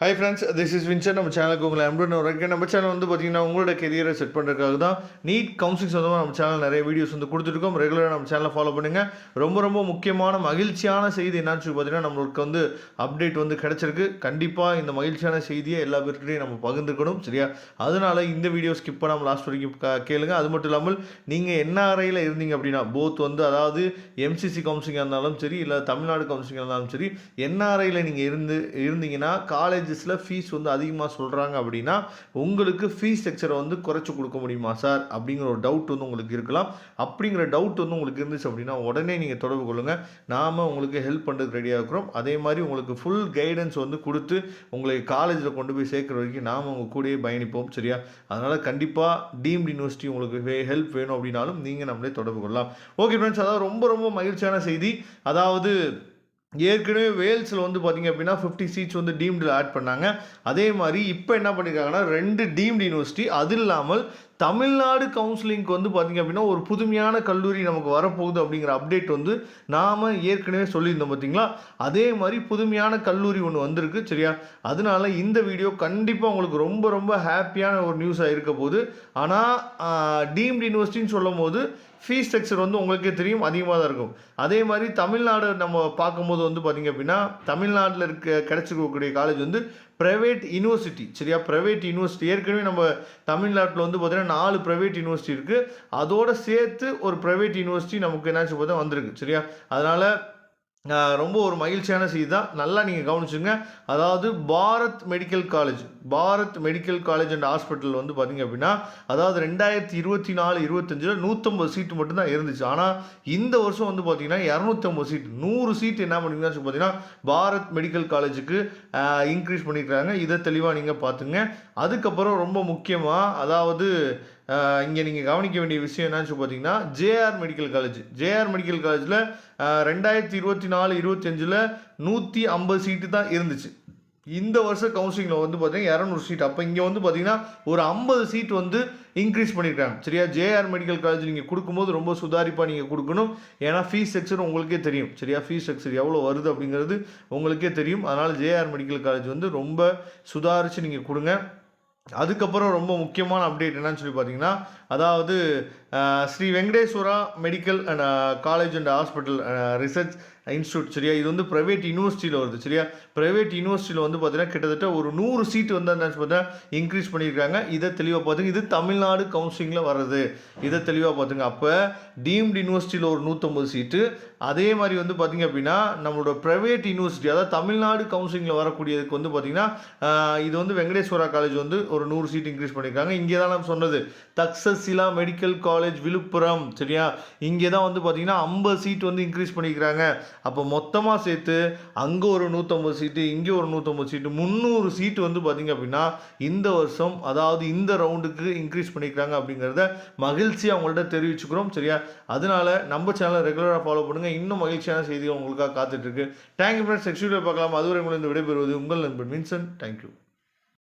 Hi friends, this is Vinson. நம்ம சேனலுக்கு உங்களை அன்புடன் வரேன். நம்ம சேனல் வந்து பார்த்தீங்கன்னா உங்களோட கெரியரை செட் பண்ணுறதுக்காக தான் நீட் கவுன்சிலிங் சொந்தமாக நம்ம சேனல் நிறைய வீடியோஸ் வந்து கொடுத்துருக்கோம். ரெகுலராக நம்ம சேனலை ஃபாலோ பண்ணுங்கள். ரொம்ப முக்கியமான மகிழ்ச்சியான செய்தி என்னன்னு சொல்லி பார்த்தீங்கன்னா நம்மளுக்கு வந்து அப்டேட் வந்து கிடச்சிருக்கு. கண்டிப்பாக இந்த மகிழ்ச்சியான செய்தியை எல்லா பேர்கிட்டையும் நம்ம பகிர்ந்துக்கணும், சரியா? அதனால் இந்த வீடியோ ஸ்கிப் பண்ணாமல் லாஸ்ட் வரைக்கும் கேளுங்க. அது மட்டும் இல்லாமல் நீங்கள் என்ஆர்ஐயில் இருந்தீங்க அப்படின்னா போத் வந்து அதாவது எம்சிசி கவுன்சிலிங்காக இருந்தாலும் சரி, இல்லை தமிழ்நாடு கவுன்சிலிங்காக இருந்தாலும் சரி, என்ஆர்ஐயில் நீங்கள் இருந்தீங்கன்னா காலேஜ் ஃபீஸ் வந்து அதிகமாக சொல்கிறாங்க அப்படின்னா உங்களுக்கு ஃபீஸ் ஸ்ட்ரக்சரை வந்து குறைச்சி கொடுக்க முடியுமா சார் அப்படிங்கிற ஒரு டவுட் வந்து உங்களுக்கு இருக்கலாம். அப்படிங்கிற டவுட் வந்து உங்களுக்கு இருந்துச்சு அப்படின்னா உடனே நீங்கள் தொடர்பு கொள்ளுங்கள். நாம் உங்களுக்கு ஹெல்ப் பண்ணுறதுக்கு ரெடியாக இருக்கிறோம். அதே மாதிரி உங்களுக்கு ஃபுல் கைடன்ஸ் வந்து கொடுத்து உங்களை காலேஜில் கொண்டு போய் சேர்க்குற வரைக்கும் நாம் உங்கள் கூடயே பயணிப்போம், சரியா? அதனால் கண்டிப்பாக டீம்டு யூனிவர்சிட்டி உங்களுக்கு ஹெல்ப் வேணும் அப்படின்னாலும் நீங்கள் நம்மளே தொடர்பு கொள்ளலாம். ஓகே ஃப்ரெண்ட்ஸ், அதாவது ரொம்ப மகிழ்ச்சியான செய்தி. அதாவது ஏற்கனவே வேல்ஸில் வந்து பார்த்திங்க அப்படின்னா 50 சீட்ஸ் வந்து டீம்டில் ஆட் பண்ணாங்க. அதே மாதிரி இப்போ என்ன பண்ணியிருக்காங்கன்னா 2 டீம்டு யூனிவர்சிட்டி, அது இல்லாமல் தமிழ்நாடு கவுன்சிலிங்க்கு வந்து பார்த்திங்க அப்படின்னா ஒரு புதுமையான கல்லூரி நமக்கு வரப்போகுது அப்படிங்கிற அப்டேட் வந்து நாம் ஏற்கனவே சொல்லியிருந்தோம் பார்த்திங்களா. அதே மாதிரி புதுமையான கல்லூரி ஒன்று வந்திருக்கு, சரியா? அதனால இந்த வீடியோ கண்டிப்பாக உங்களுக்கு ரொம்ப ஹாப்பியான ஒரு நியூஸாக இருக்க போகுது. ஆனால் டீம்டு யூனிவர்சிட்டின்னு சொல்லும் போது ஃபீஸ் ஸ்ட்ரக்சர் வந்து உங்களுக்கே தெரியும் அதிகமாக தான் இருக்கும். அதே மாதிரி தமிழ்நாடு நம்ம பார்க்கும்போது வந்து பார்த்திங்க அப்படின்னா தமிழ்நாட்டில் கிடச்சிருக்கக்கூடிய காலேஜ் வந்து ப்ரைவேட் யூனிவர்சிட்டி, சரியா? ப்ரைவேட் யூனிவர்சிட்டி ஏற்கனவே நம்ம தமிழ்நாட்டில் வந்து பார்த்திங்கன்னா 4 ப்ரைவேட் யூனிவர்சிட்டி இருக்குது. அதோடு சேர்த்து ஒரு ப்ரைவேட் யூனிவர்சிட்டி நமக்கு என்னாச்சு பார்த்தா வந்திருக்கு, சரியா? அதனால் ரொம்ப ஒரு மகிழ்ச்சியான செய்தி தான். நல்லா நீங்கள் கவனிச்சுங்க. அதாவது Bharat medical college and hospital வந்து பார்த்திங்க அப்படின்னா அதாவது 2024-25 150 சீட்டு மட்டும்தான் இருந்துச்சு. ஆனால் இந்த வருஷம் வந்து பார்த்திங்கன்னா 250 சீட், 100 சீட் என்ன பண்ணிங்கன்னா பார்த்தீங்கன்னா பாரத் மெடிக்கல் காலேஜுக்கு இன்க்ரீஸ் பண்ணியிருக்காங்க. இதை தெளிவாக நீங்கள் பார்த்துங்க. அதுக்கப்புறம் ரொம்ப முக்கியமாக அதாவது இங்கே நீங்கள் கவனிக்க வேண்டிய விஷயம் என்னன்னு பார்த்தீங்கன்னா ஜேஆர் மெடிக்கல் காலேஜில் 2024-25 150 சீட்டு தான் இருந்துச்சு. இந்த வருஷம் கவுன்சிலிங்கில் வந்து பார்த்தீங்கன்னா 200 சீட். அப்போ இங்கே வந்து பார்த்தீங்கன்னா ஒரு 50 சீட் வந்து இன்க்ரீஸ் பண்ணியிருக்காங்க, சரியா? ஜேஆர் மெடிக்கல் காலேஜ் நீங்கள் கொடுக்கும்போது ரொம்ப சுதாரிப்பாக நீங்கள் கொடுக்கணும். ஏன்னா ஃபீஸ் ஸ்ட்ரக்சர் உங்களுக்கே தெரியும், சரியா? ஃபீஸ் ஸ்ட்ரக்சர் எவ்வளோ வருது அப்படிங்கிறது உங்களுக்கே தெரியும். அதனால் ஜேஆர் மெடிக்கல் காலேஜ் வந்து ரொம்ப சுதாரித்து நீங்கள் கொடுங்க. அதுக்கப்புறம் ரொம்ப முக்கியமான அப்டேட் என்னன்னு சொல்லி பார்த்தீங்கன்னா அதாவது Sri Venkateswara medical and college and hospital research institute, சரியா? இது வந்து ப்ரைவேட் யூனிவர்சிட்டியில் வருது, சரியா? ப்ரைவேட் யூனிவர்சிட்டியில் வந்து பார்த்தீங்கன்னா கிட்டத்தட்ட ஒரு 100 சீட்டு வந்து என்னன்னு பார்த்தா இன்க்ரீஸ் பண்ணியிருக்காங்க. இதை தெளிவாக பார்த்துங்க. இது தமிழ்நாடு கவுன்சிலிங்கில் வர்றது, இதை தெளிவாக பார்த்துங்க. அப்போ டீம்டு யூனிவர்சிட்டியில் ஒரு 150 சீட்டு, அதே மாதிரி வந்து பார்த்திங்க அப்படின்னா நம்மளோட ப்ரைவேட் யூனிவர்சிட்டி அதாவது தமிழ்நாடு கவுன்சிலிங்கில் வரக்கூடியதுக்கு வந்து பார்த்திங்கன்னா இது வந்து வெங்கடேஸ்வரா காலேஜ் வந்து ஒரு 100 சீட் இன்க்ரீஸ் பண்ணியிருக்காங்க. இங்கே தான் நம்ம சொன்னது தக்ஷசிலா மெடிக்கல் காலேஜ் விழுப்புரம், சரியா? இங்கே தான் வந்து பார்த்திங்கன்னா 50 சீட் வந்து இன்க்ரீஸ் பண்ணிக்கிறாங்க. அப்போ மொத்தமாக சேர்த்து அங்கே ஒரு 150 சீட்டு, இங்கே ஒரு 150 சீட்டு, 300 சீட்டு வந்து பார்த்திங்க அப்படின்னா இந்த வருஷம் அதாவது இந்த ரவுண்டுக்கு இன்க்ரீஸ் பண்ணிக்கிறாங்க. அப்படிங்கிறத மகிழ்ச்சியாக அவங்கள்ட்ட தெரிவிச்சுக்கிறோம், சரியா? அதனால நம்ம சேனலை ரெகுலராக ஃபாலோ பண்ணுங்கள். இன்னும் மகிழ்ச்சியான செய்திகள் உங்களுக்காக காத்துட்ருக்கு. Thank you friends. நெக்ஸ்ட் வீடியோ பார்க்கலாம். அதுவரை உங்களிருந்து விடைபெறுவது உங்கள் நண்பன் வின்சன். தேங்க்யூ.